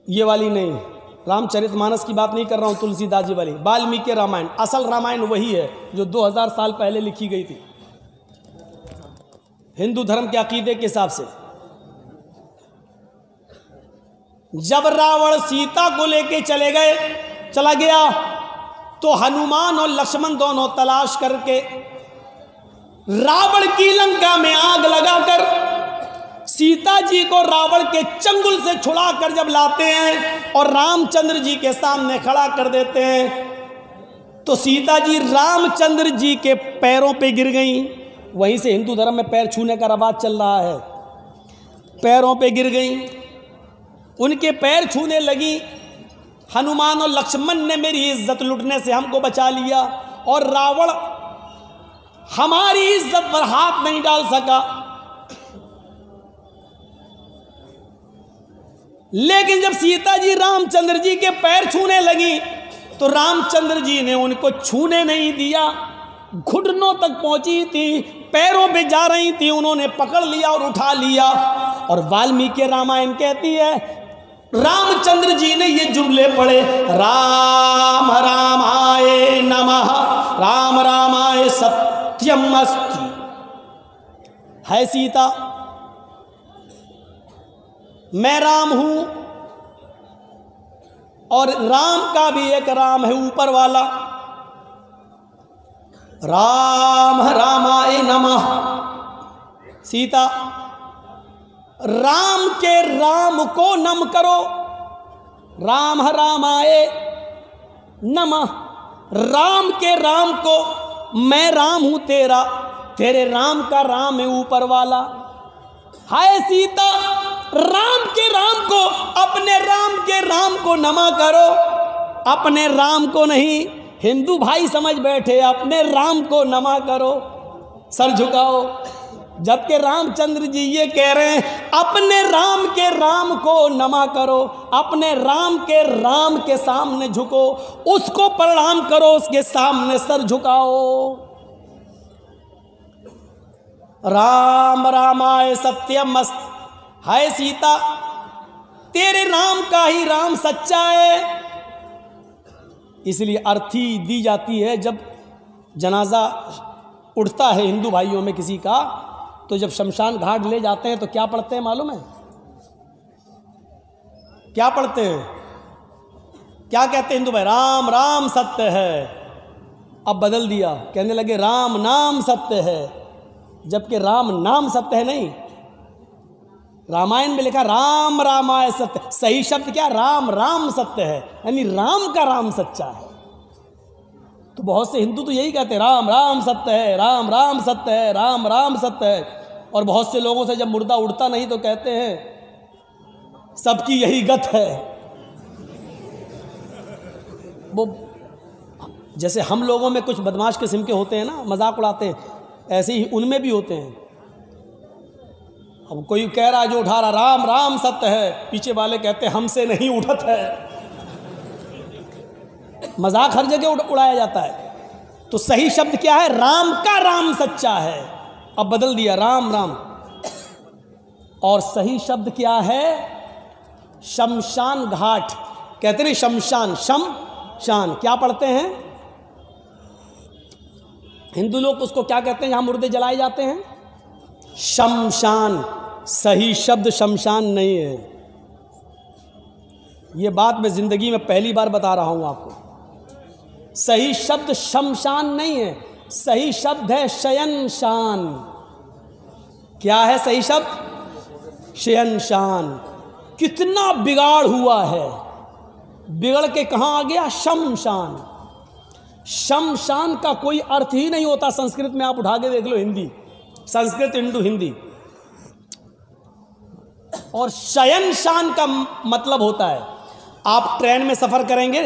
ये वाली नहीं, रामचरितमानस की बात नहीं कर रहा हूँ, तुलसीदास जी वाली, वाल्मीकि रामायण। असल रामायण वही है जो 2000 साल पहले लिखी गई थी हिंदू धर्म के अकीदे के हिसाब से। जब रावण सीता को लेके चला गया तो हनुमान और लक्ष्मण दोनों तलाश करके रावण की लंका में आग लगाकर सीता जी को रावण के चंगुल से छुड़ाकर जब लाते हैं और रामचंद्र जी के सामने खड़ा कर देते हैं तो सीता जी रामचंद्र जी के पैरों पे गिर गईं। वहीं से हिंदू धर्म में पैर छूने का रवाज चल रहा है। पैरों पे गिर गईं, उनके पैर छूने लगी। हनुमान और लक्ष्मण ने मेरी इज्जत लुटने से हमको बचा लिया और रावण हमारी इज्जत पर हाथ नहीं डाल सका। लेकिन जब सीता जी रामचंद्र जी के पैर छूने लगी तो रामचंद्र जी ने उनको छूने नहीं दिया। घुटनों तक पहुंची थी, पैरों पे जा रही थी, उन्होंने पकड़ लिया और उठा लिया। और वाल्मीकि रामायण कहती है रामचंद्र जी ने ये जुमले पढ़े, राम रामाय नमः, राम रामाय सत्यम अस्ति। है सीता, मैं राम हूं और राम का भी एक राम है ऊपर वाला। राम रामाय नमः। सीता, राम के राम को नम करो, राम रामाय नमः। राम के राम को, मैं राम हूं तेरा, तेरे राम का राम है ऊपर वाला। हाय सीता, राम के राम को, अपने राम के राम को नमा करो, अपने राम को नहीं। हिंदू भाई समझ बैठे अपने राम को नमा करो, सर झुकाओ। जबकि रामचंद्र जी ये कह रहे हैं अपने राम के राम को नमा करो, अपने राम के सामने झुको, उसको प्रणाम करो, उसके सामने सर झुकाओ। राम रामाय सत्यम अस्ति। हाय सीता, तेरे राम का ही राम सच्चा है। इसलिए अर्थी दी जाती है जब जनाजा उठता है हिंदू भाइयों में किसी का, तो जब शमशान घाट ले जाते हैं तो क्या पढ़ते हैं मालूम है? क्या पढ़ते हैं? क्या कहते हैं हिंदू भाई? राम राम सत्य है। अब बदल दिया, कहने लगे राम नाम सत्य है, जबकि राम नाम सत्य है नहीं। रामायण में लिखा राम रामाय सत्य, सही शब्द क्या? राम राम सत्य है, यानी राम का राम सच्चा है। तो बहुत से हिंदू तो यही कहते हैं राम राम सत्य है, राम राम सत्य है, राम राम सत्य है। और बहुत से लोगों से जब मुर्दा उड़ता नहीं तो कहते हैं सबकी यही गत है। वो जैसे हम लोगों में कुछ बदमाश किस्म के होते हैं ना, मजाक उड़ाते हैं, ऐसे ही उनमें भी होते हैं। अब कोई कह रहा है जो उठा रहा राम राम सत्य है, पीछे वाले कहते हैं हमसे नहीं उठत है। मजाक हर जगह उड़ाया जाता है। तो सही शब्द क्या है? राम का राम सच्चा है। अब बदल दिया राम राम। और सही शब्द क्या है? शमशान घाट कहते नहीं, शमशान, शमशान क्या पढ़ते हैं हिंदू लोग? उसको क्या कहते हैं जहां मुर्दे जलाए जाते हैं? शमशान। सही शब्द शमशान नहीं है। ये बात मैं जिंदगी में पहली बार बता रहा हूं आपको। सही शब्द शमशान नहीं है, सही शब्द है शयनशान। क्या है सही शब्द? शयनशान। कितना बिगाड़ हुआ है, बिगड़ के कहां आ गया? शमशान। शमशान का कोई अर्थ ही नहीं होता संस्कृत में। आप उठा के देख लो, हिंदी, संस्कृत, हिंदू, हिंदी। और शयनशान का मतलब होता है, आप ट्रेन में सफ़र करेंगे,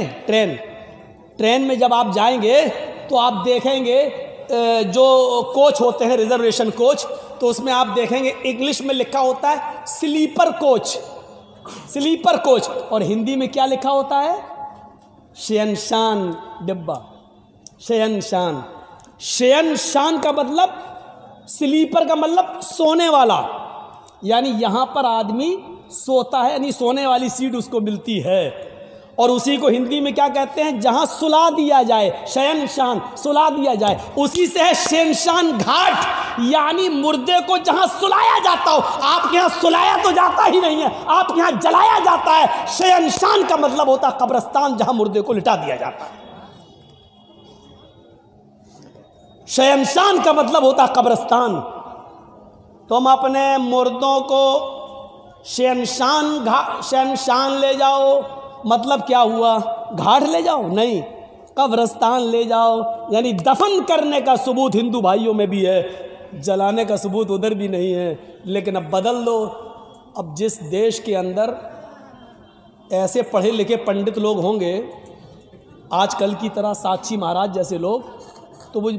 ट्रेन में जब आप जाएंगे तो आप देखेंगे जो कोच होते हैं, रिजर्वेशन कोच, तो उसमें आप देखेंगे इंग्लिश में लिखा होता है स्लीपर कोच, स्लीपर कोच। और हिंदी में क्या लिखा होता है? शयनशान डिब्बा, शयनशान। शयनशान का मतलब, स्लीपर का मतलब सोने वाला, यानी यहाँ पर आदमी सोता है, यानी सोने वाली सीट उसको मिलती है। और उसी को हिंदी में क्या कहते हैं, जहां सुला दिया जाए, शयनशान, सुला दिया जाए, उसी से है शयनशान घाट, यानी मुर्दे को जहां सुलाया जाता हो। आपके यहां सुलाया तो जाता ही नहीं है, आपके यहां जलाया जाता है। शयनशान का मतलब होता है कब्रिस्तान, जहां मुर्दे को लिटा दिया जाता है। शयनशान का मतलब होता है कब्रिस्तान। तुम अपने मुर्दों को शयनशान ले जाओ, मतलब क्या हुआ, घाट ले जाओ? नहीं, कब्रिस्तान ले जाओ, यानी दफन करने का सबूत हिंदू भाइयों में भी है, जलाने का सबूत उधर भी नहीं है। लेकिन अब बदल दो। अब जिस देश के अंदर ऐसे पढ़े लिखे पंडित लोग होंगे आजकल की तरह, साक्षी महाराज जैसे लोग, तो वो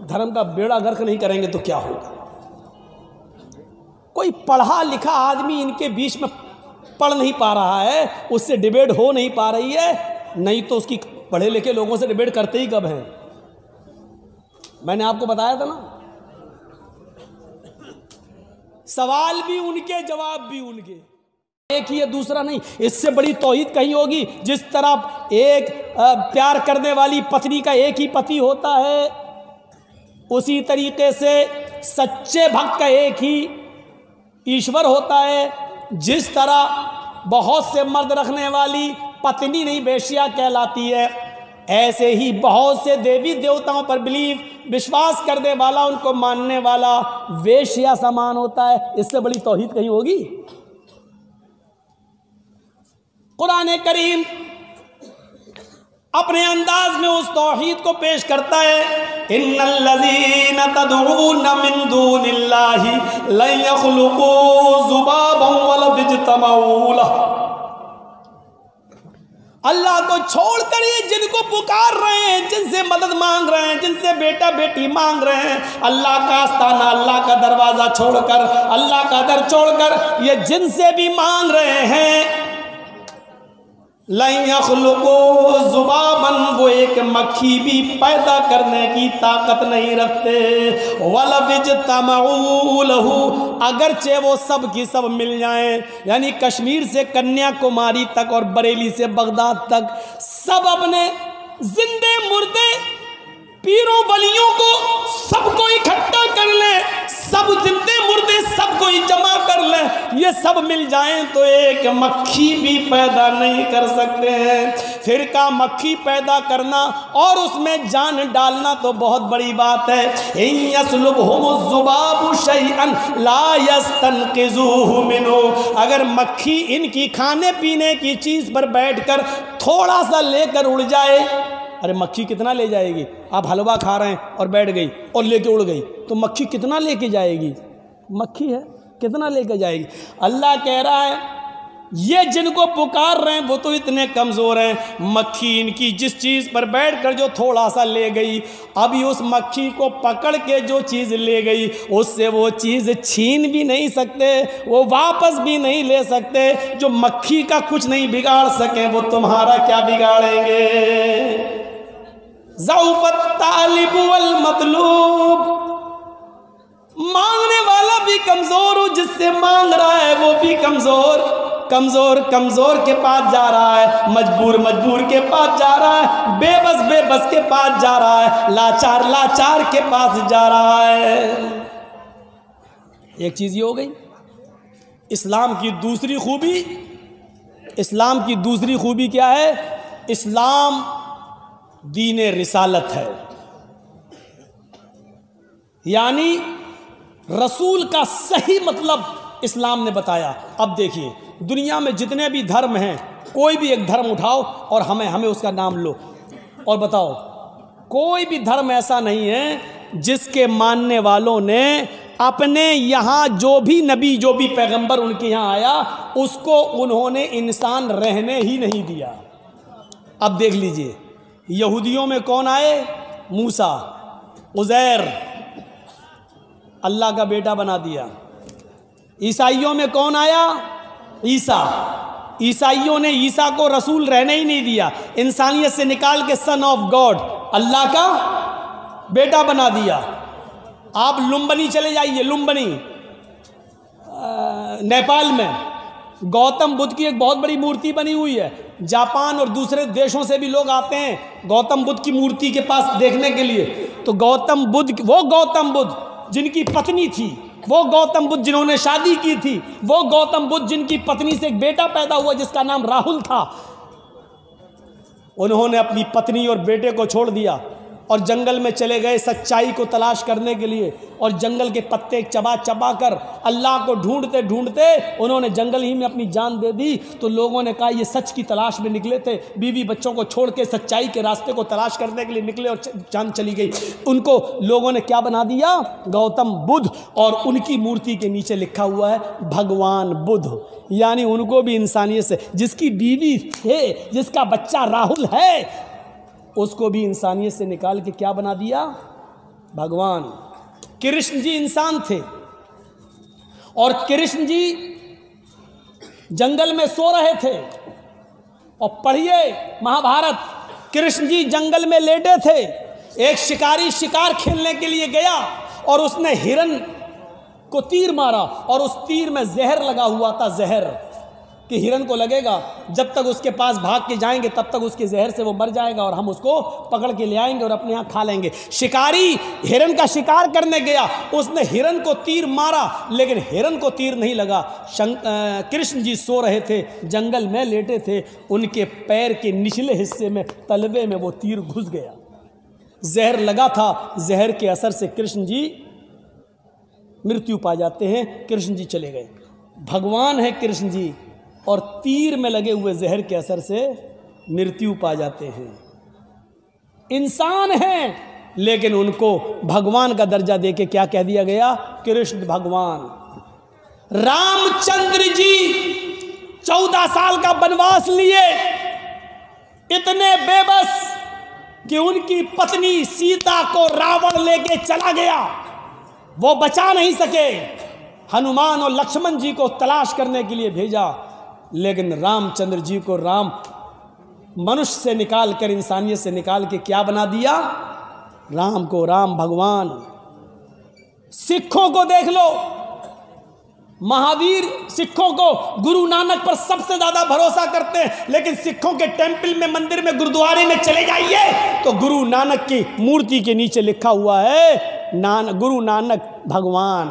धर्म का बेड़ा गर्क नहीं करेंगे तो क्या होगा। कोई पढ़ा लिखा आदमी इनके बीच में पढ़ नहीं पा रहा है, उससे डिबेट हो नहीं पा रही है, नहीं तो उसकी पढ़े लिखे लोगों से डिबेट करते ही कब हैं। मैंने आपको बताया था ना, सवाल भी उनके, जवाब भी उनके, एक ही है, दूसरा नहीं। इससे बड़ी तौहीद कहीं होगी? जिस तरह एक प्यार करने वाली पत्नी का एक ही पति होता है, उसी तरीके से सच्चे भक्त का एक ही ईश्वर होता है। जिस तरह बहुत से मर्द रखने वाली पत्नी नहीं वेश्या कहलाती है, ऐसे ही बहुत से देवी देवताओं पर विश्वास करने वाला, उनको मानने वाला वेश्या समान होता है। इससे बड़ी तौहीद कहीं होगी? कुरान करीम अपने अंदाज में उस तौहीद को पेश करता है, इन्नल्लज़ीना तदऊना मिन दूनिल्लाहि लन यख़्लुक़ू ज़ुबाबन वला यज्तमऊ लह। अल्लाह को छोड़कर ये जिनको पुकार रहे हैं, जिनसे मदद मांग रहे हैं, जिनसे बेटा बेटी मांग रहे हैं, अल्लाह का आस्ताना, अल्लाह का दरवाज़ा छोड़कर, अल्लाह का दर छोड़कर ये जिनसे भी मांग रहे हैं, लन यख़्लुक़ू ज़ुबाबन, वो एक मक्खी भी पैदा करने की ताकत नहीं रखते। वला यज्तमऊ लहू, अगरचे वो सब की सब मिल जाएं, यानी कश्मीर से कन्याकुमारी तक और बरेली से बगदाद तक, सब अपने जिंदे मुर्दे पीरों वलियों को सबको इकट्ठा कर ले, सब जिंदे मुर्दे सबको ही जमा कर ले, ये सब मिल जाएं तो एक मक्खी भी पैदा नहीं कर सकते हैं। फिर का मक्खी पैदा करना और उसमें जान डालना तो बहुत बड़ी बात है। इन यस्लुबहुमुज़्ज़ुबाबु शैअन ला यस्तनक़िज़ूहु मिन्हु, अगर मक्खी इनकी खाने पीने की चीज़ पर बैठकर थोड़ा सा लेकर उड़ जाए, अरे मक्खी कितना ले जाएगी? आप हलवा खा रहे हैं और बैठ गई और लेके उड़ गई, तो मक्खी कितना लेके जाएगी? मक्खी है, कितना लेके जाएगी? अल्लाह कह रहा है ये जिनको पुकार रहे हैं वो तो इतने कमज़ोर हैं, मक्खी इनकी जिस चीज़ पर बैठकर जो थोड़ा सा ले गई, अभी उस मक्खी को पकड़ के जो चीज़ ले गई उससे वो चीज़ छीन भी नहीं सकते, वो वापस भी नहीं ले सकते। जो मक्खी का कुछ नहीं बिगाड़ सके वो तुम्हारा क्या बिगाड़ेंगे? ज़ऊफ़त तालिब वल मतलूब, मांगने वाला भी कमज़ोर हो, जिससे मांग रहा है वो भी कमज़ोर, कमज़ोर कमज़ोर के पास जा रहा है, मजबूर मजबूर के पास जा रहा है, बेबस बेबस के पास जा रहा है, लाचार लाचार के पास जा रहा है। एक चीज़ ये हो गई। इस्लाम की दूसरी खूबी, इस्लाम की दूसरी खूबी क्या है? इस्लाम दीन रिसालत है, यानी रसूल का सही मतलब इस्लाम ने बताया। अब देखिए दुनिया में जितने भी धर्म हैं, कोई भी एक धर्म उठाओ और हमें उसका नाम लो और बताओ, कोई भी धर्म ऐसा नहीं है जिसके मानने वालों ने अपने यहाँ जो भी नबी, जो भी पैगंबर उनके यहाँ आया, उसको उन्होंने इंसान रहने ही नहीं दिया। अब देख लीजिए, यहूदियों में कौन आए? मूसा, उज़ैर अल्लाह का बेटा बना दिया। ईसाइयों में कौन आया? ईसा, ईसाइयों ने ईसा को रसूल रहने ही नहीं दिया, इंसानियत से निकाल के सन ऑफ गॉड, अल्लाह का बेटा बना दिया। आप लुम्बिनी चले जाइए, लुम्बिनी नेपाल में, गौतम बुद्ध की एक बहुत बड़ी मूर्ति बनी हुई है। जापान और दूसरे देशों से भी लोग आते हैं गौतम बुद्ध की मूर्ति के पास देखने के लिए। तो गौतम बुद्ध, वो गौतम बुद्ध जिनकी पत्नी थी, वो गौतम बुद्ध जिन्होंने शादी की थी, वो गौतम बुद्ध जिनकी पत्नी से एक बेटा पैदा हुआ जिसका नाम राहुल था, उन्होंने अपनी पत्नी और बेटे को छोड़ दिया और जंगल में चले गए सच्चाई को तलाश करने के लिए। और जंगल के पत्ते चबा चबा कर अल्लाह को ढूंढते ढूंढते उन्होंने जंगल ही में अपनी जान दे दी। तो लोगों ने कहा ये सच की तलाश में निकले थे, बीवी बच्चों को छोड़ के सच्चाई के रास्ते को तलाश करने के लिए निकले और जान चली गई। उनको लोगों ने क्या बना दिया? गौतम बुद्ध। और उनकी मूर्ति के नीचे लिखा हुआ है भगवान बुद्ध। यानी उनको भी इंसानियत से, जिसकी बीवी थे, जिसका बच्चा राहुल है, उसको भी इंसानियत से निकाल के क्या बना दिया? भगवान। कृष्ण जी इंसान थे और कृष्ण जी जंगल में सो रहे थे। और पढ़िए महाभारत, कृष्ण जी जंगल में लेटे थे। एक शिकारी शिकार खेलने के लिए गया और उसने हिरन को तीर मारा और उस तीर में जहर लगा हुआ था। जहर कि हिरन को लगेगा, जब तक उसके पास भाग के जाएंगे तब तक उसके जहर से वो मर जाएगा और हम उसको पकड़ के ले आएंगे और अपने यहाँ खा लेंगे। शिकारी हिरन का शिकार करने गया, उसने हिरन को तीर मारा लेकिन हिरन को तीर नहीं लगा। कृष्ण जी सो रहे थे, जंगल में लेटे थे, उनके पैर के निचले हिस्से में तलवे में वो तीर घुस गया। जहर लगा था, जहर के असर से कृष्ण जी मृत्यु पा जाते हैं। कृष्ण जी चले गए। भगवान है कृष्ण जी और तीर में लगे हुए जहर के असर से मृत्यु पा जाते हैं। इंसान हैं लेकिन उनको भगवान का दर्जा देके क्या कह दिया गया? कृष्ण भगवान। रामचंद्र जी 14 साल का वनवास लिए, इतने बेबस कि उनकी पत्नी सीता को रावण लेके चला गया, वो बचा नहीं सके। हनुमान और लक्ष्मण जी को तलाश करने के लिए भेजा, लेकिन रामचंद्र जी को राम मनुष्य से निकाल कर, इंसानियत से निकाल के क्या बना दिया? राम को राम भगवान। सिखों को देख लो, महावीर सिखों को गुरु नानक पर सबसे ज्यादा भरोसा करते हैं, लेकिन सिखों के टेंपल में, मंदिर में, गुरुद्वारे में चले जाइए तो गुरु नानक की मूर्ति के नीचे लिखा हुआ है गुरु नानक भगवान।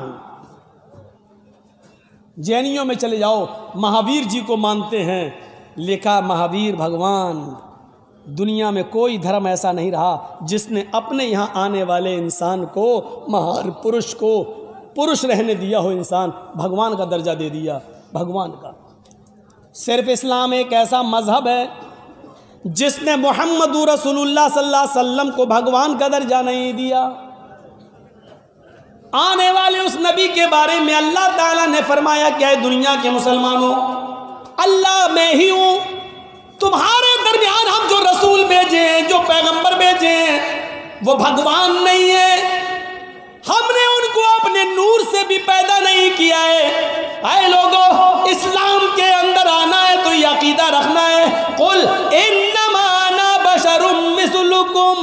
जैनियों में चले जाओ, महावीर जी को मानते हैं, लिखा महावीर भगवान। दुनिया में कोई धर्म ऐसा नहीं रहा जिसने अपने यहाँ आने वाले इंसान को, महान पुरुष को, पुरुष रहने दिया हो, इंसान भगवान का दर्जा दे दिया। भगवान का सिर्फ इस्लाम एक ऐसा मजहब है जिसने मुहम्मदुर रसूलुल्लाह सल्लल्लाहु अलैहि वसल्लम को भगवान का दर्जा नहीं दिया। आने वाले उस नबी के बारे में अल्लाह ताला ने फरमाया क्या है? दुनिया के मुसलमानों, अल्लाह मैं ही हूं, तुम्हारे दरमियान हम जो रसूल भेजे हैं, जो पैगंबर भेजे हैं, वो भगवान नहीं है। हमने उनको अपने नूर से भी पैदा नहीं किया है। आए लोगों, इस्लाम के अंदर आना है तो ये अकीदा रखना है, कुल इन्नमा अना बशरुम मिस्लुकुम।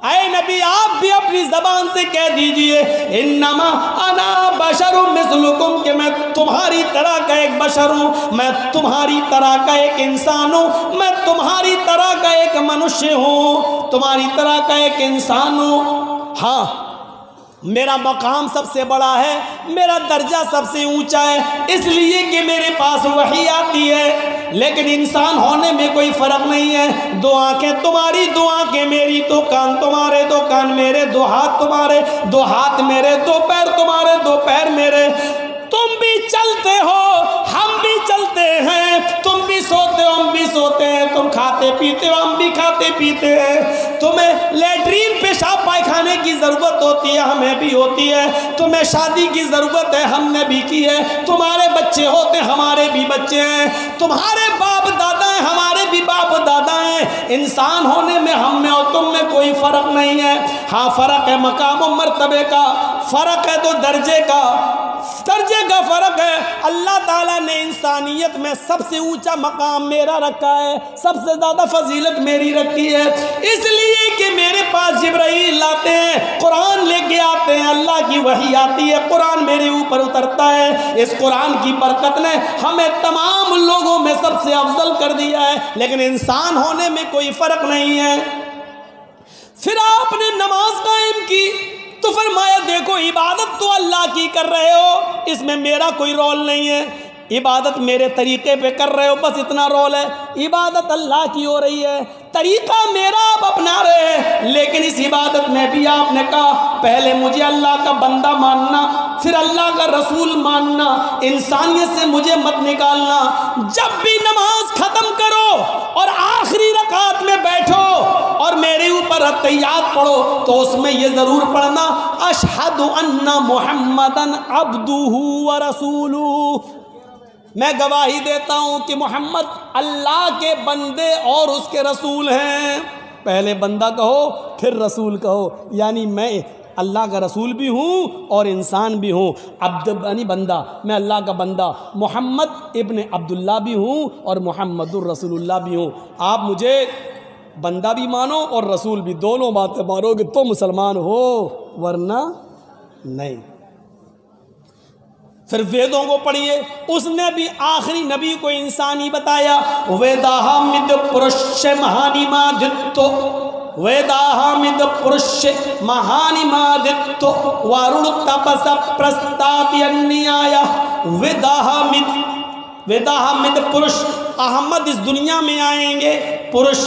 आए नबी, आप भी अपनी जबान से कह दीजिए इन्नमा अना बशरुम मिस्लुकुम, कि मैं तुम्हारी तरह का एक बशर हूँ, मैं तुम्हारी तरह का एक इंसान हूँ, मैं तुम्हारी तरह का एक मनुष्य हूँ, तुम्हारी तरह का एक इंसान हूँ। हाँ, मेरा मकाम सबसे बड़ा है, मेरा दर्जा सबसे ऊंचा है, इसलिए कि मेरे पास वही आती है। लेकिन इंसान होने में कोई फर्क नहीं है। 2 आंखें तुम्हारी, 2 आंखें मेरी, 2 कान तुम्हारे, 2 कान मेरे, 2 हाथ तुम्हारे, 2 हाथ मेरे, 2 पैर तुम्हारे, 2 पैर मेरे। तुम भी चलते हो, हम भी चलते हैं, तुम भी सोते हो, हम भी सोते हैं, तुम खाते पीते हो, हम भी खाते पीते हैं। तुम्हें लैट्रीन पेशाब पायखाने की ज़रूरत होती है, हमें भी होती है। तुम्हें शादी की ज़रूरत है, हमने भी की है। तुम्हारे बच्चे होते, हमारे भी बच्चे हैं। तुम्हारे बाप दादा हैं, हमारे भी बाप दादा हैं। इंसान होने में हम में और तुम में कोई फ़र्क नहीं है। हाँ, फ़र्क है मकाम और मर्तबे का, फ़र्क है तो दर्जे का, दर्जे का फ़र्क है। अल्लाह ताला ने इंसानियत में सबसे ऊंचा मकाम मेरा रखा है, सबसे ज़्यादा फजीलत मेरी रखी है, इसलिए कि मेरे पास जिब्राइल आते हैं, कुरान लेके आते हैं, अल्लाह की वही आती है, कुरान मेरे ऊपर उतरता है। इस कुरान की बरकत ने हमें तमाम लोगों में सबसे अफजल कर दिया है, लेकिन इंसान होने में कोई फ़र्क नहीं है। फिर आपने नमाज कायम की तो फरमाया देखो इबादत तो अल्लाह की कर रहे हो, इसमें मेरा कोई रोल नहीं है, इबादत मेरे तरीके पे कर रहे हो, बस इतना रोल है। इबादत अल्लाह की हो रही है, तरीका मेरा आप अपना रहे हैं, लेकिन इस इबादत में भी आपने कहा पहले मुझे अल्लाह का बंदा मानना, फिर अल्लाह का रसूल मानना, इंसानियत से मुझे मत निकालना। जब भी नमाज ख़त्म करो और आखिरी रकात में बैठो और मेरे ऊपर अत्तहियात पढ़ो तो उसमें ये ज़रूर पढ़ना अशहदु अन्ना मुहम्मदन अब्दुहु व रसूलुहु, मैं गवाही देता हूँ कि मोहम्मद अल्लाह के बंदे और उसके रसूल हैं। पहले बंदा कहो फिर रसूल कहो, यानी मैं अल्लाह का रसूल भी हूँ और इंसान भी हूँ। अब्द यानी बंदा, मैं अल्लाह का बंदा, मोहम्मद इब्न अब्दुल्ला भी हूँ और मोहम्मदुर रसूलुल्लाह भी हूँ। आप मुझे बंदा भी मानो और रसूल भी, दोनों बातें मानोगे तो मुसलमान हो, वरना नहीं। फिर वेदों को पढ़िए, उसने भी आखिरी नबी को इंसान ही बताया। वेदाहमिद पुरुष महानिमादित्तो, वेदाहमिद पुरुष महानिमादित्तो वरुण तपस प्रस्तात्यन्याय। वेदाहमिद पुरुष, अहमद इस दुनिया में आएंगे, पुरुष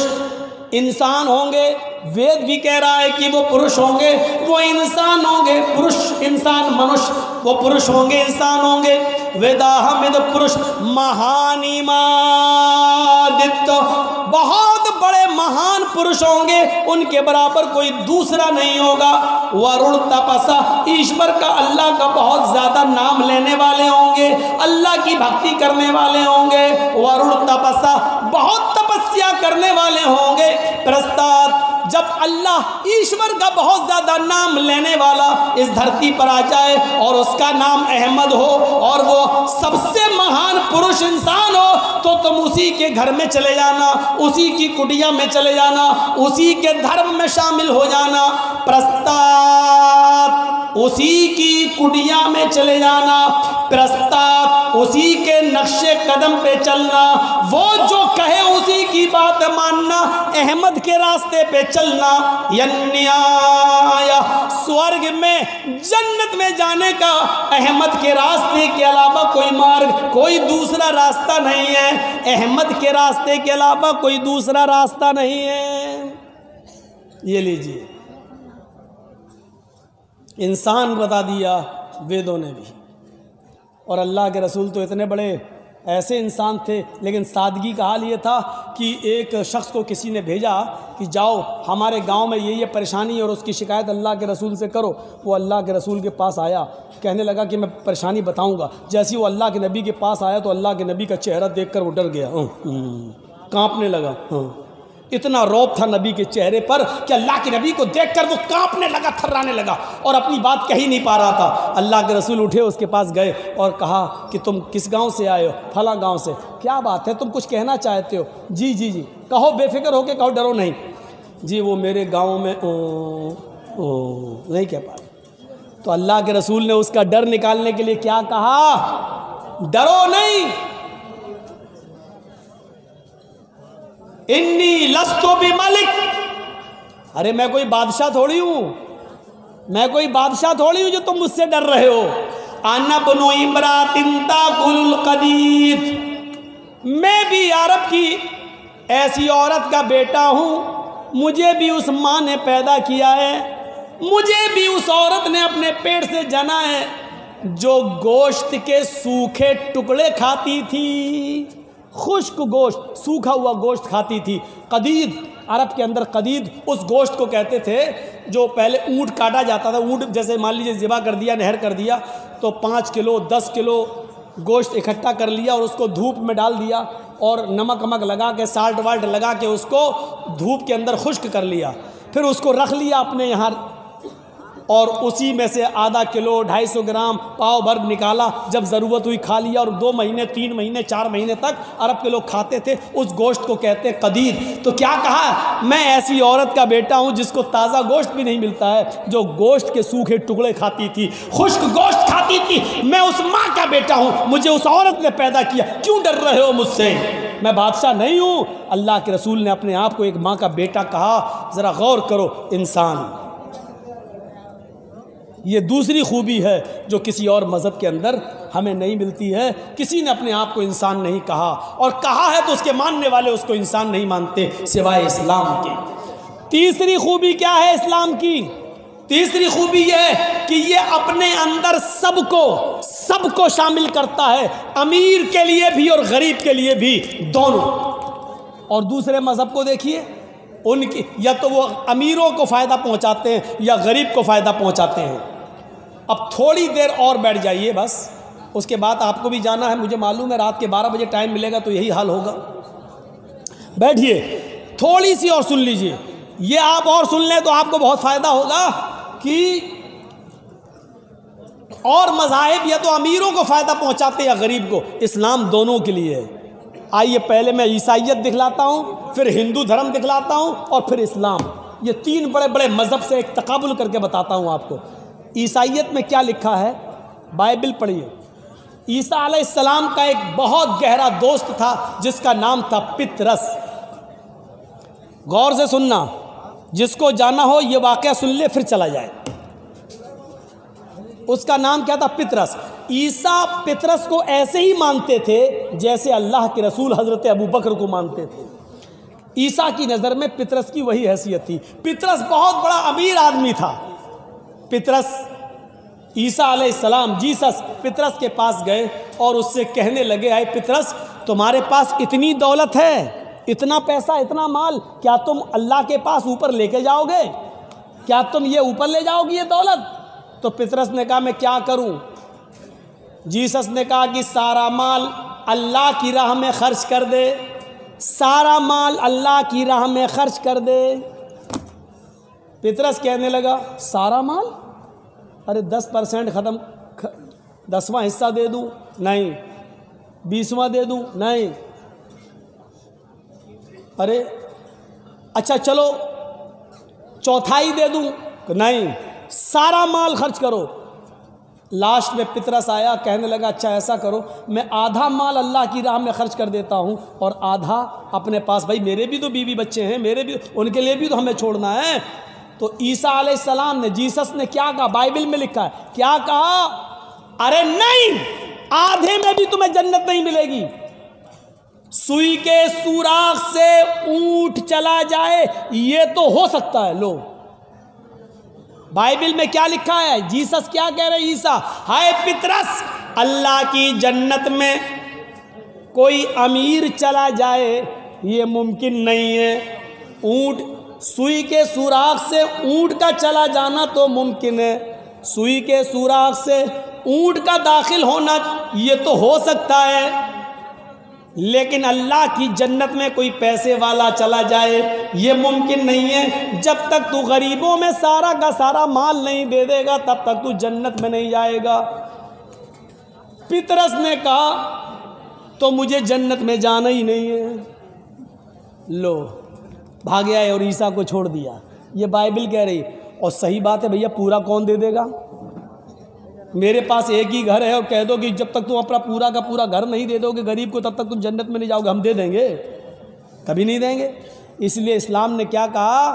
इंसान होंगे, वेद भी कह रहा है कि वो पुरुष होंगे, वो इंसान होंगे, पुरुष इंसान मनुष्य, वो पुरुष होंगे इंसान होंगे। वेदाहमिद पुरुष महानिमादित्य, बहुत बड़े महान पुरुष होंगे, उनके बराबर कोई दूसरा नहीं होगा। वरुण तपसा, ईश्वर का अल्लाह का बहुत ज़्यादा नाम लेने वाले होंगे, अल्लाह की भक्ति करने वाले होंगे। वरुण तपसा, बहुत तपस्या करने वाले होंगे। प्रस्ताद, जब अल्लाह ईश्वर का बहुत ज़्यादा नाम लेने वाला इस धरती पर आ जाए और उसका नाम अहमद हो और वो सबसे महान पुरुष इंसान हो तो तुम उसी के घर में चले जाना, उसी की कुटिया में चले जाना, उसी के धर्म में शामिल हो जाना। प्रस्ताद, उसी की कुटिया में चले जाना, प्रस्ताद, उसी के नक्शे कदम पे चलना, वो जो कहे उसी की बात मानना, अहमद के रास्ते पे चलना। यन्याय, स्वर्ग में जन्नत में जाने का अहमद के रास्ते के अलावा कोई मार्ग, कोई दूसरा रास्ता नहीं है, अहमद के रास्ते के अलावा कोई दूसरा रास्ता नहीं है। ये लीजिए, इंसान बता दिया वेदों ने भी, और अल्लाह के रसूल तो इतने बड़े ऐसे इंसान थे, लेकिन सादगी का हाल ये था कि एक शख्स को किसी ने भेजा कि जाओ हमारे गांव में ये परेशानी है और उसकी शिकायत अल्लाह के रसूल से करो। वो अल्लाह के रसूल के पास आया, कहने लगा कि मैं परेशानी बताऊंगा। जैसे ही वो अल्लाह के नबी के पास आया तो अल्लाह के नबी का चेहरा देखकर वो डर गया, कांपने लगा। इतना रौब था नबी के चेहरे पर कि अल्लाह के नबी को देखकर वो कांपने लगा, थर्राने लगा और अपनी बात कह ही नहीं पा रहा था। अल्लाह के रसूल उठे, उसके पास गए और कहा कि तुम किस गांव से आए हो? फला गांव से। क्या बात है, तुम कुछ कहना चाहते हो? जी जी जी, कहो, बेफिक्र होके कहो, डरो नहीं। जी वो मेरे गाँव में नहीं कह पा रहे। तो अल्लाह के रसूल ने उसका डर निकालने के लिए क्या कहा? डरो नहीं, इन्नी लस्तु बि मलिक, अरे मैं कोई बादशाह थोड़ी हूँ, मैं कोई बादशाह थोड़ी हूँ जो तुम मुझसे डर रहे हो। अना बनु इमरातिन ताकुल कदीद, मैं भी अरब की ऐसी औरत का बेटा हूँ, मुझे भी उस माँ ने पैदा किया है, मुझे भी उस औरत ने अपने पेट से जना है जो गोश्त के सूखे टुकड़े खाती थी, खुश्क गोश्त, सूखा हुआ गोश्त खाती थी। कदीद, अरब के अंदर कदीद उस गोश्त को कहते थे जो पहले ऊँट काटा जाता था। ऊँट जैसे मान लीजिए ज़िबा कर दिया, नहर कर दिया, तो 5 किलो 10 किलो गोश्त इकट्ठा कर लिया और उसको धूप में डाल दिया और नमक वमक लगा के, साल्ट वाल्ट लगा के उसको धूप के अंदर खुश्क कर लिया, फिर उसको रख लिया अपने यहाँ और उसी में से आधा किलो 250 ग्राम पाव भर निकाला, जब ज़रूरत हुई खा लिया। और 2 महीने 3 महीने 4 महीने तक अरब के लोग खाते थे। उस गोश्त को कहते हैं कदीर। तो क्या कहा, मैं ऐसी औरत का बेटा हूँ जिसको ताज़ा गोश्त भी नहीं मिलता है, जो गोश्त के सूखे टुकड़े खाती थी, खुश्क गोश्त खाती थी। मैं उस माँ का बेटा हूँ, मुझे उस औरत ने पैदा किया, क्यों डर रहे हो मुझसे? मैं बादशाह नहीं हूँ। अल्लाह के रसूल ने अपने आप को एक माँ का बेटा कहा। ज़रा गौर करो इंसान, ये दूसरी खूबी है जो किसी और मज़हब के अंदर हमें नहीं मिलती है। किसी ने अपने आप को इंसान नहीं कहा, और कहा है तो उसके मानने वाले उसको इंसान नहीं मानते सिवाय इस्लाम के। तीसरी खूबी क्या है इस्लाम की? तीसरी खूबी यह है कि ये अपने अंदर सबको शामिल करता है, अमीर के लिए भी और गरीब के लिए भी, दोनों। और दूसरे मज़हब को देखिए, उनकी या तो वो अमीरों को फ़ायदा पहुंचाते हैं या गरीब को फ़ायदा पहुंचाते हैं। अब थोड़ी देर और बैठ जाइए बस, उसके बाद आपको भी जाना है, मुझे मालूम है रात के 12 बजे टाइम मिलेगा तो यही हाल होगा। बैठिए, थोड़ी सी और सुन लीजिए। ये आप और सुन लें तो आपको बहुत फ़ायदा होगा कि और मज़ाहिब या तो अमीरों को फ़ायदा पहुंचाते हैं या गरीब को। इस्लाम दोनों के लिए है। आइए पहले मैं ईसाइयत दिखलाता हूँ, फिर हिंदू धर्म दिखलाता हूँ, और फिर इस्लाम। ये 3 बड़े बड़े मज़हब से एक तकाबुल करके बताता हूँ आपको। ईसाइयत में क्या लिखा है, बाइबल पढ़िए। ईसा अलैहिस्सलाम का एक बहुत गहरा दोस्त था जिसका नाम था पितरस। गौर से सुनना, जिसको जाना हो ये वाक़या सुन ले फिर चला जाए। उसका नाम क्या था? पितरस। ईसा पितरस को ऐसे ही मानते थे जैसे अल्लाह के रसूल हज़रत अबू बकर को मानते थे। ईसा की नज़र में पितरस की वही हैसियत थी। पितरस बहुत बड़ा अमीर आदमी था। पितरस, ईसा अलैहिस्सलाम, जीसस पितरस के पास गए और उससे कहने लगे, आए पितरस, तुम्हारे पास इतनी दौलत है, इतना पैसा, इतना माल, क्या तुम अल्लाह के पास ऊपर लेके जाओगे? क्या तुम ये ऊपर ले जाओगे ये दौलत? तो पितरस ने कहा, मैं क्या करूं? जीसस ने कहा कि सारा माल अल्लाह की राह में खर्च कर दे, सारा माल अल्लाह की राह में खर्च कर दे। पितरस कहने लगा, सारा माल? अरे 10% ख़त्म, 10वां हिस्सा दे दूं? नहीं। 20वां दे दूं? नहीं। अरे अच्छा चलो चौथाई दे दूं? नहीं। सारा माल खर्च करो। लास्ट में पितरस आया, कहने लगा, अच्छा ऐसा करो, मैं आधा माल अल्लाह की राह में खर्च कर देता हूँ और आधा अपने पास। भाई मेरे भी तो बीवी बच्चे हैं, मेरे भी, उनके लिए भी तो हमें छोड़ना है। तो ईसा अलैहिस्सलाम ने, जीसस ने क्या कहा? बाइबल में लिखा है, क्या कहा? अरे नहीं, आधे में भी तुम्हें जन्नत नहीं मिलेगी। सुई के सुराख से ऊंट चला जाए ये तो हो सकता है। लो, बाइबल में क्या लिखा है? जीसस क्या कह रहे? ईसा, हाय पितरस, अल्लाह की जन्नत में कोई अमीर चला जाए ये मुमकिन नहीं है। ऊंट, सुई के सुराख से ऊंट का चला जाना तो मुमकिन है, सुई के सुराख से ऊंट का दाखिल होना ये तो हो सकता है, लेकिन अल्लाह की जन्नत में कोई पैसे वाला चला जाए ये मुमकिन नहीं है। जब तक तू गरीबों में सारा का सारा माल नहीं दे देगा तब तक तू जन्नत में नहीं जाएगा। पितरस ने कहा, तो मुझे जन्नत में जाना ही नहीं है। लो, भाग आए और ईसा को छोड़ दिया। ये बाइबल कह रही, और सही बात है भैया, पूरा कौन दे देगा? मेरे पास एक ही घर है और कह दो कि जब तक तुम अपना पूरा का पूरा घर नहीं दे दोगे गरीब को तब तक तुम जन्नत में नहीं जाओगे। हम दे देंगे? कभी नहीं देंगे। इसलिए इस्लाम ने क्या कहा,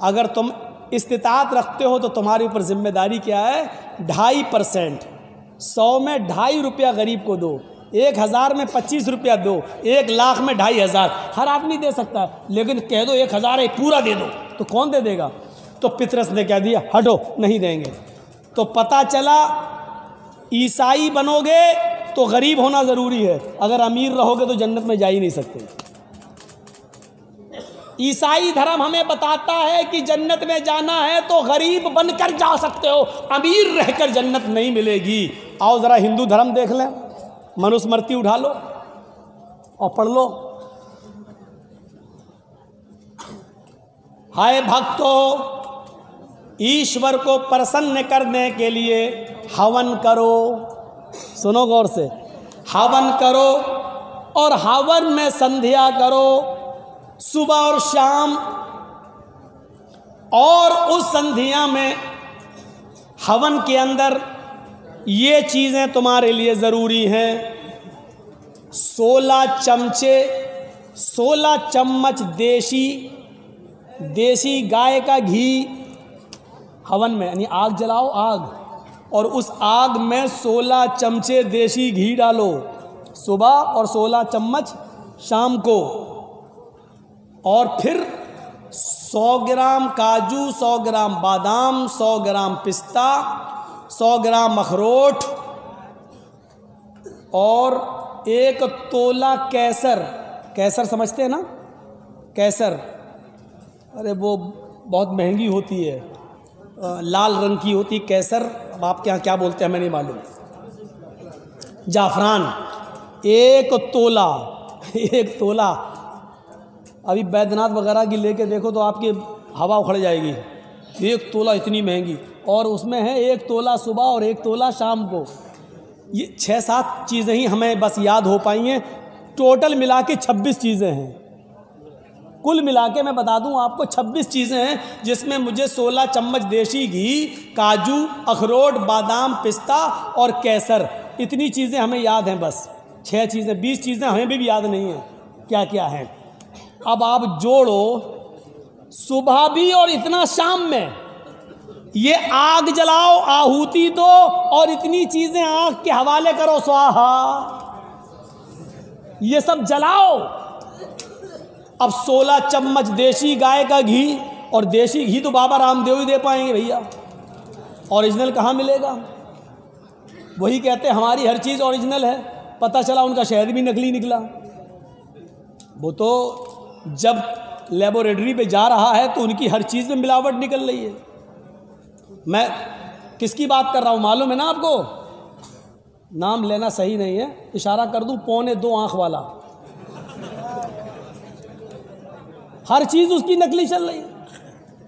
अगर तुम इस्तिताअत रखते हो तो तुम्हारे ऊपर जिम्मेदारी क्या है? 2.5%, 100 में 2.5 रुपया गरीब को दो, 1000 में 25 रुपया दो, 1 लाख में 2.500। हर आदमी दे सकता है, लेकिन कह दो 1000 है पूरा दे दो, तो कौन दे देगा? तो पितरस ने कह दिया, हटो, नहीं देंगे। तो पता चला ईसाई बनोगे तो गरीब होना ज़रूरी है, अगर अमीर रहोगे तो जन्नत में जा ही नहीं सकते। ईसाई धर्म हमें बताता है कि जन्नत में जाना है तो गरीब बनकर जा सकते हो, अमीर रहकर जन्नत नहीं मिलेगी। आओ ज़रा हिंदू धर्म देख लें, मनुस्मृति उठा लो और पढ़ लो। हाय भक्तों, ईश्वर को प्रसन्न करने के लिए हवन करो। सुनो गौर से, हवन करो और हवन में संध्या करो सुबह और शाम। और उस संध्या में हवन के अंदर ये चीज़ें तुम्हारे लिए ज़रूरी हैं। 16 चमचे 16 चम्मच देसी गाय का घी हवन में, यानी आग जलाओ, आग, और उस आग में 16 चमचे देसी घी डालो सुबह और 16 चम्मच शाम को। और फिर 100 ग्राम काजू, 100 ग्राम बादाम, 100 ग्राम पिस्ता, 100 ग्राम अखरोट और 1 तोला केसर। केसर समझते हैं ना, केसर, अरे वो बहुत महंगी होती है, लाल रंग की होती केसर, अब आपके यहाँ क्या बोलते हैं मैं नहीं मालूम। जाफरान 1 तोला, 1 तोला। अभी बैद्यनाथ वगैरह की लेके देखो तो आपकी हवा उखड़ जाएगी। 1 तोला इतनी महंगी, और उसमें है 1 तोला सुबह और 1 तोला शाम को। ये 6-7 चीज़ें ही हमें बस याद हो पाई हैं। टोटल मिला के 26 चीज़ें हैं। कुल मिला के मैं बता दूं आपको 26 चीज़ें हैं, जिसमें मुझे 16 चम्मच देसी घी, काजू, अखरोट, बादाम, पिस्ता और केसर, इतनी चीज़ें हमें याद हैं। बस 6 चीज़ें, 20 चीज़ें हमें भी याद नहीं हैं क्या क्या हैं। अब आप जोड़ो, सुबह भी और इतना शाम में, ये आग जलाओ, आहुति दो और इतनी चीज़ें आग के हवाले करो, स्वाहा, ये सब जलाओ। अब 16 चम्मच देसी गाय का घी, और देसी घी तो बाबा रामदेव ही दे पाएंगे भैया, ओरिजिनल कहाँ मिलेगा। वही कहते हैं हमारी हर चीज़ ओरिजिनल है, पता चला उनका शहद भी नकली निकला। वो तो जब लेबोरेटरी पे जा रहा है तो उनकी हर चीज़ में मिलावट निकल रही है। मैं किसकी बात कर रहा हूँ मालूम है ना आपको, नाम लेना सही नहीं है, इशारा कर दूँ, 2.25 आँख वाला, हर चीज़ उसकी नकली चल रही है।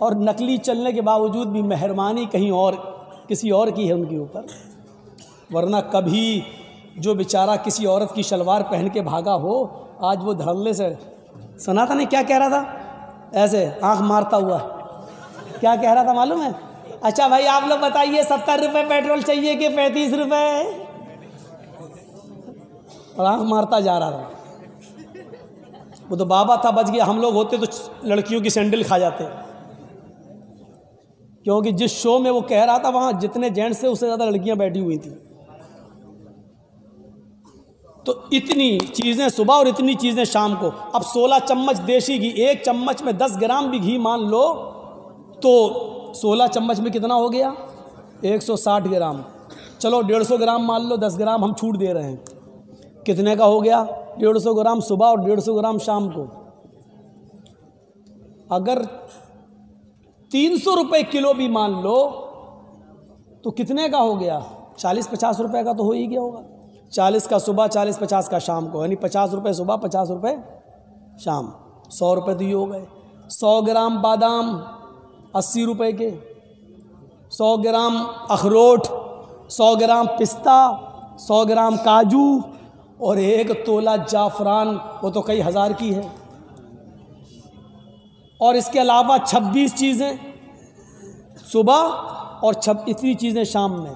और नकली चलने के बावजूद भी मेहरबानी कहीं और किसी और की है उनके ऊपर, वरना कभी जो बेचारा किसी औरत की शलवार पहन के भागा हो, आज वो धड़ल्ले से, सुना था नहीं क्या कह रहा था, ऐसे आंख मारता हुआ क्या कह रहा था मालूम है। अच्छा भाई आप लोग बताइए 70 रुपये पेट्रोल चाहिए कि 35 रुपये, और आंख मारता जा रहा था। वो तो बाबा था, बच गया। हम लोग होते तो लड़कियों की सैंडल खा जाते, क्योंकि जिस शो में वो कह रहा था वहाँ जितने जेंट्स थे उससे ज़्यादा लड़कियाँ बैठी हुई थी। तो इतनी चीज़ें सुबह और इतनी चीज़ें शाम को। अब 16 चम्मच देसी घी, 1 चम्मच में 10 ग्राम भी घी मान लो तो 16 चम्मच में कितना हो गया, 160 ग्राम। चलो 150 ग्राम मान लो, 10 ग्राम हम छूट दे रहे हैं, कितने का हो गया, 150 ग्राम सुबह और 150 ग्राम शाम को। अगर 300 रुपये किलो भी मान लो तो कितने का हो गया, 40-50 रुपये का तो हो ही गया होगा। 40 का सुबह, 40-50 का शाम को, यानी 50 रुपये सुबह, 50 रुपये शाम, 100 रुपये तो ये हो गए। 100 ग्राम बादाम 80 रुपये के, 100 ग्राम अखरोट, 100 ग्राम पिस्ता, 100 ग्राम काजू और 1 तोला जाफरान, वो तो कई हज़ार की है। और इसके अलावा 26 चीज़ें सुबह और इतनी चीज़ें शाम में।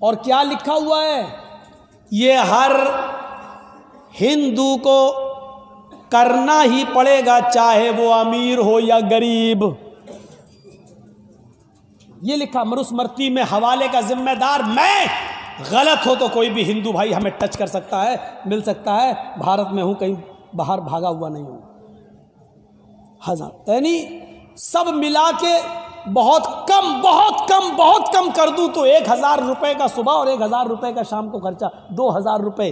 और क्या लिखा हुआ है, ये हर हिंदू को करना ही पड़ेगा, चाहे वो अमीर हो या गरीब। ये लिखा, मनुस्मृति में हवाले का जिम्मेदार मैं, गलत हो तो कोई भी हिंदू भाई हमें टच कर सकता है, मिल सकता है। भारत में हूं, कहीं बाहर भागा हुआ नहीं हूं। हजार यानी सब मिला के बहुत कम कर दूं तो 1000 रुपये का सुबह और 1000 रुपये का शाम को खर्चा, 2000 रुपये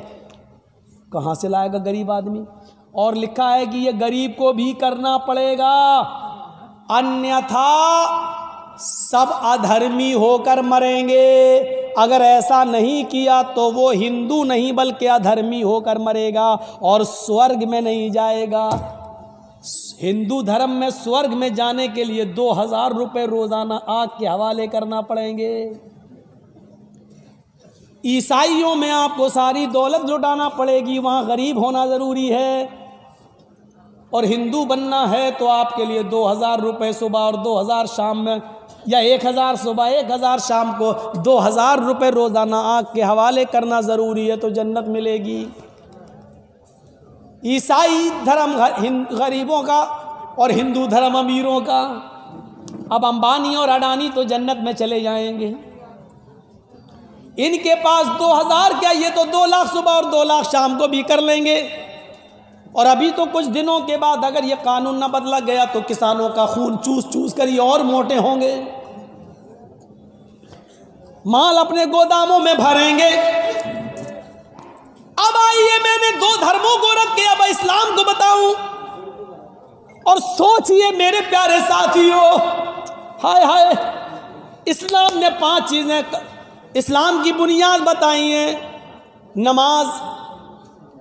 कहाँ से लाएगा गरीब आदमी। और लिखा है कि ये गरीब को भी करना पड़ेगा, अन्यथा सब अधर्मी होकर मरेंगे। अगर ऐसा नहीं किया तो वो हिंदू नहीं बल्कि अधर्मी होकर मरेगा और स्वर्ग में नहीं जाएगा। हिंदू धर्म में स्वर्ग में जाने के लिए 2000 रुपए रोजाना आग के हवाले करना पड़ेंगे। ईसाइयों में आपको सारी दौलत लुटाना पड़ेगी, वहां गरीब होना जरूरी है। और हिंदू बनना है तो आपके लिए 2000 रुपए सुबह और 2000 शाम में, या 1000 सुबह 1000 शाम को 2000 रुपए रोजाना आग के हवाले करना जरूरी है, तो जन्नत मिलेगी। ईसाई धर्म गरीबों का और हिंदू धर्म अमीरों का। अब अंबानी और अडानी तो जन्नत में चले जाएंगे, इनके पास 2000 क्या, ये तो 2 लाख सुबह और 2 लाख शाम को भी कर लेंगे। और अभी तो कुछ दिनों के बाद अगर ये कानून ना बदला गया तो किसानों का खून चूस चूस कर ये और मोटे होंगे, माल अपने गोदामों में भरेंगे। अब आइए, मैंने 2 धर्मों को रख के अब इस्लाम को बताऊं, और सोचिए मेरे प्यारे साथियों, हाय हाय, इस्लाम ने 5 चीजें इस्लाम की बुनियाद बताई हैं। नमाज,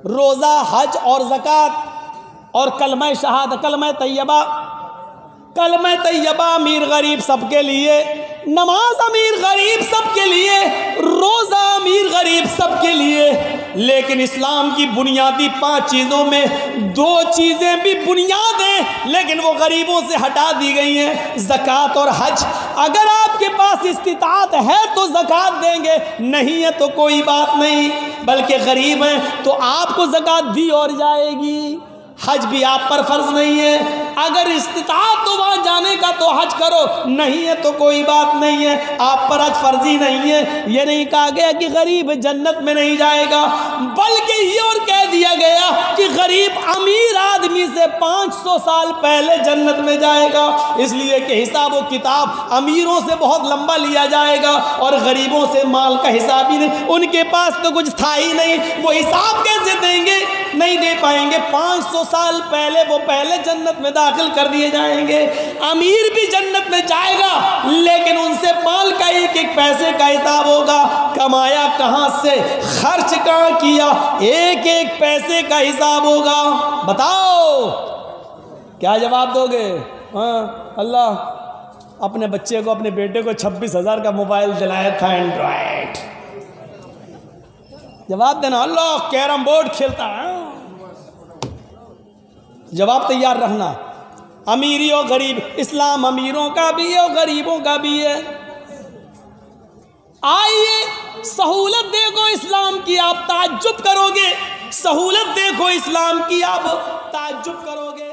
रोज़ा, हज और ज़कात और कलमा शहादत, कलमा तैयबा। कलमा तैयबा अमीर गरीब सबके लिए, नमाज अमीर गरीब सबके लिए, रोज़ा अमीर गरीब सबके लिए। लेकिन इस्लाम की बुनियादी 5 चीज़ों में 2 चीज़ें भी बुनियाद हैं, लेकिन वो गरीबों से हटा दी गई हैं, ज़कात और हज। अगर आपके पास इस्तिताअत है तो ज़कात देंगे, नहीं है तो कोई बात नहीं, बल्कि गरीब हैं तो आपको ज़कात दी और जाएगी। हज भी आप पर फर्ज नहीं है, अगर इस्तिताअत तो वहाँ जाने का तो हज करो, नहीं है तो कोई बात नहीं है, आप पर हज फर्जी नहीं है। ये नहीं कहा गया कि गरीब जन्नत में नहीं जाएगा, बल्कि ये और कह दिया गया कि गरीब अमीर आदमी से 500 साल पहले जन्नत में जाएगा, इसलिए कि हिसाब व किताब अमीरों से बहुत लंबा लिया जाएगा और गरीबों से माल का हिसाब ही नहीं, उनके पास तो कुछ था ही नहीं, वो हिसाब कैसे देंगे, नहीं दे पाएंगे। 500 साल पहले वो पहले जन्नत में दाखिल कर दिए जाएंगे। अमीर भी जन्नत में जाएगा, लेकिन उनसे माल का एक एक पैसे का हिसाब होगा, कमाया कहाँ से, खर्च कहाँ किया, एक एक पैसे का हिसाब होगा। बताओ क्या जवाब दोगे? हाँ, अल्लाह अपने बच्चे को, अपने बेटे को 26,000 का मोबाइल दिलाया था, एंड्रॉयड। जवाब देना, अल्लाह कैरम बोर्ड खेलता है। जवाब तैयार रखना। अमीरी और गरीब, इस्लाम अमीरों का भी है और गरीबों का भी है। आइए सहूलत देखो इस्लाम की, आप ताज्जुब करोगे। सहूलत देखो इस्लाम की, आप ताज्जुब करोगे।